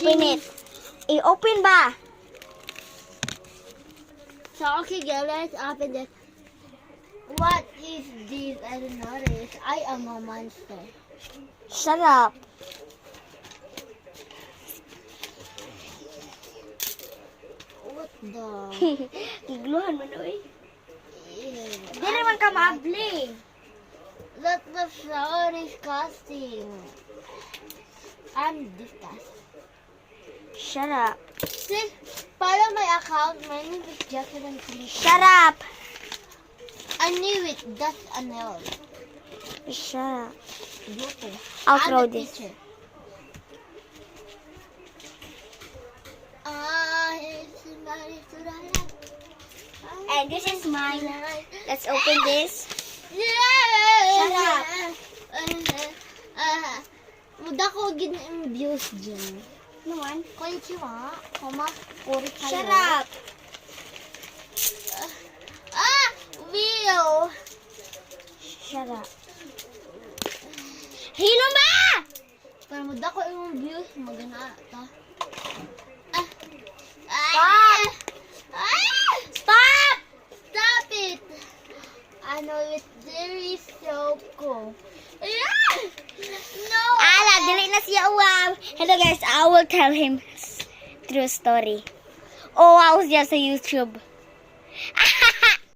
Open it. I-open ba? So, okay, girl, let's open this. What is this? I don't know this. I am a monster. Shut up. What the? Gigluhan mo na, eh. Ew. Di naman ka maabli. Look, the so disgusting. I'm disgusted. Shut up. See, follow my account. My name is Jacqueline Felipe. Shut up. I knew it. That's a nail. Shut up. Okay. I'll I'm throw the this. teacher. And this is mine. Let's open this. Shut up. Muda ko gin-views dyan. Naman. Konnichiwa. Koma, kori kayo. Shut up. Will. Shut up. Hilo ba? Pero muda ko yung views. Magana ito. Stop! Stop! Stop it! I know it's very so cool. No! Ala, dili na siya wow. Hello guys, I will tell him true story. Oh, I was just a YouTube.